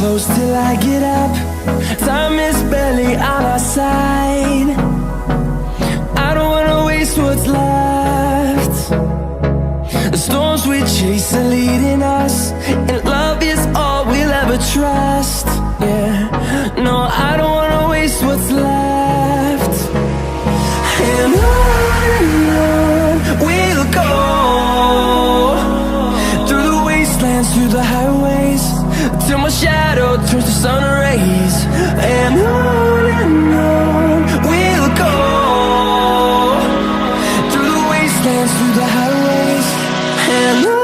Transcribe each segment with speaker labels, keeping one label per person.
Speaker 1: close till I get up. Time is barely on our side. I don't wanna waste what's left. The storms we chase are leading us, and love is all we'll ever trust. Yeah, no, I don't wanna waste what's left. And on we'll go, through the wastelands, through the highways, till my shadow turns to sun rays. And on we'll go, through the wastelands, through the highways, and on.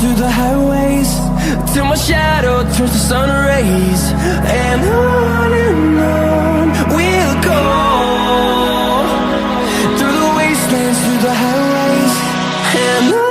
Speaker 1: Through the highways, till my shadow turns to sun rays. And on we'll go, through the wastelands, through the highways, and on.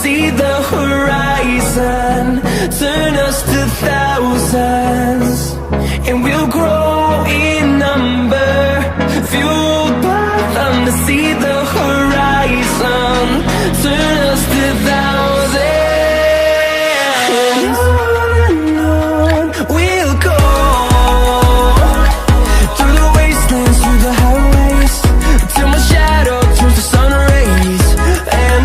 Speaker 1: See the horizon, turn us to thousands, and we'll grow in number, fueled by them to see the horizon, turn us to thousands. And on we'll go, through the wastelands, through the highways, till my shadow turns to sun rays. And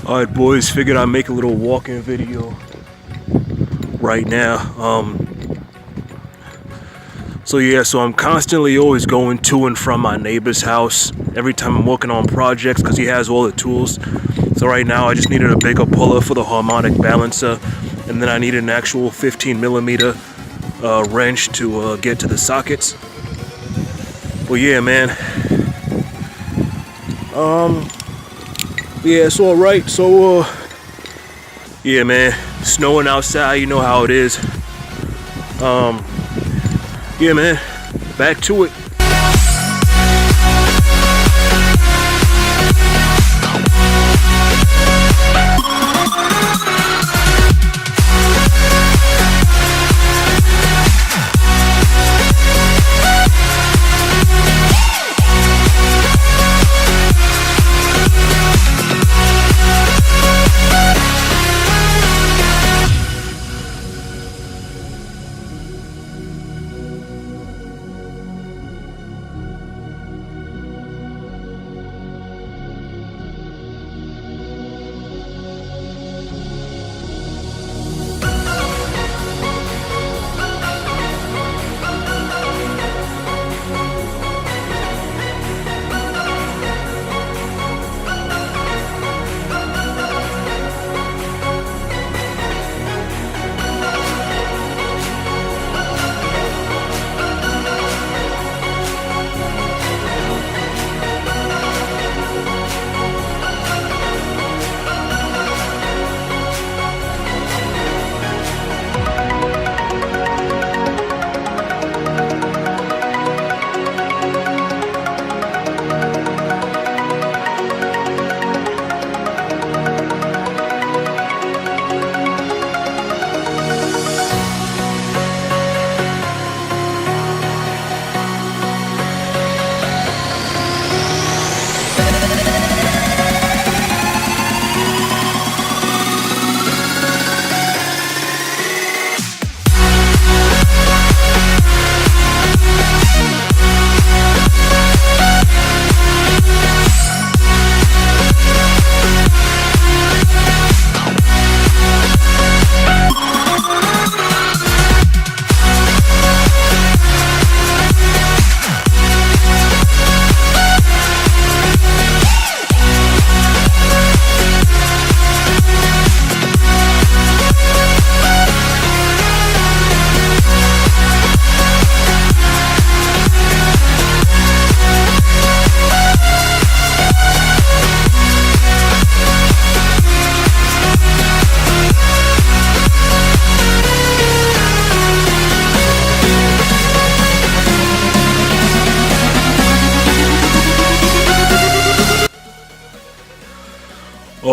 Speaker 2: Alright boys, figured I'd make a little walk-in video right now. So I'm constantly always going to and from my neighbor's house every time I'm working on projects because he has all the tools. So right now I just needed a bigger puller for the harmonic balancer, and then I needed an actual 15mm wrench to get to the sockets. Well, yeah, man. Yeah, it's all right. So, yeah, man, snowing outside, you know how it is. Yeah, man, back to it.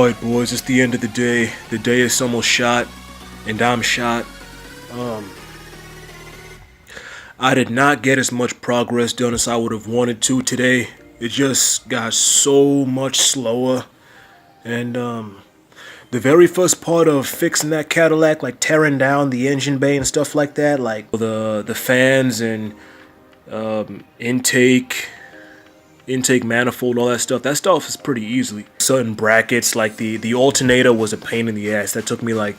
Speaker 2: Alright boys, it's the end of the day. The day is almost shot, and I'm shot. I did not get as much progress done as I would have wanted to today. It just got so much slower. And the very first part of fixing that Cadillac, like tearing down the engine bay and stuff like that, like the fans and intake manifold, all that stuff is pretty easily. Certain brackets, like the alternator was a pain in the ass. That took me like,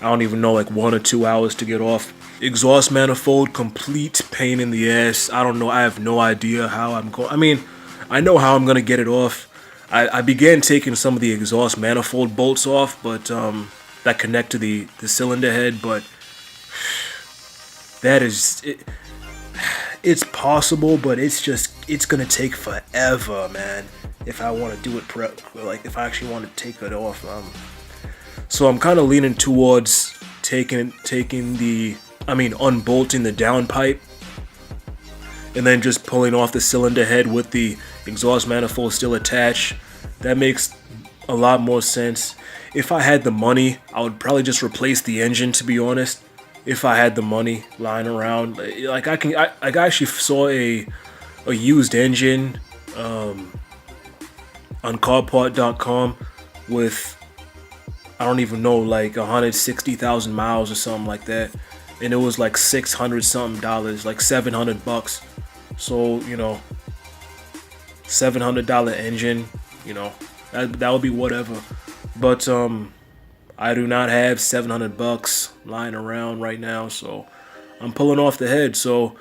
Speaker 2: I don't even know, like 1 or 2 hours to get off. Exhaust manifold, complete pain in the ass. I don't know, I have no idea how I'm going. I mean, I know how I'm gonna get it off. I began taking some of the exhaust manifold bolts off, but that connect to the cylinder head, but that is it. It's possible, but it's gonna take forever, man. If I want to do it like if I actually want to take it off, so I'm kind of leaning towards unbolting the downpipe and then just pulling off the cylinder head with the exhaust manifold still attached. That makes a lot more sense. If I had the money, I would probably just replace the engine, to be honest. If I had the money lying around, like I actually saw a used engine on carpart.com with, I don't even know, like 160,000 miles or something like that, and it was like $600 something, like $700. So, you know, $700 engine, you know, that would be whatever. But I do not have $700 lying around right now, so I'm pulling off the head. So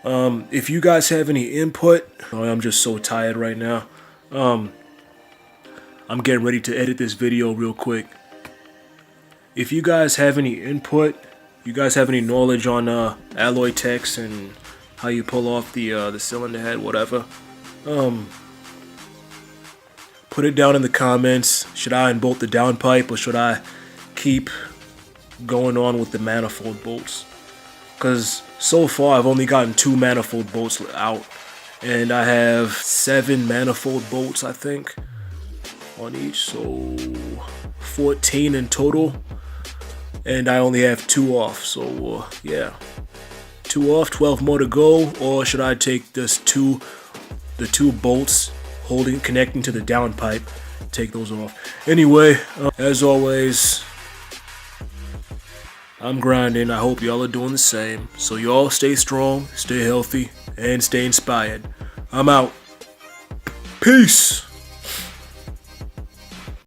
Speaker 2: if you guys have any input, I'm just so tired right now. I'm getting ready to edit this video real quick. If you guys have any input, you guys have any knowledge on Alloytecs and how you pull off the cylinder head, whatever, put it down in the comments. Should I unbolt the downpipe, or should I keep going on with the manifold bolts? Because so far I've only gotten 2 manifold bolts out, and I have 7 manifold bolts, I think, on each, so 14 in total, and I only have 2 off. So yeah, 2 off, 12 more to go. Or should I take the 2 bolts connecting to the downpipe, take those off? Anyway, as always, I'm grinding. I hope y'all are doing the same. So y'all stay strong, stay healthy, and stay inspired. I'm out. Peace.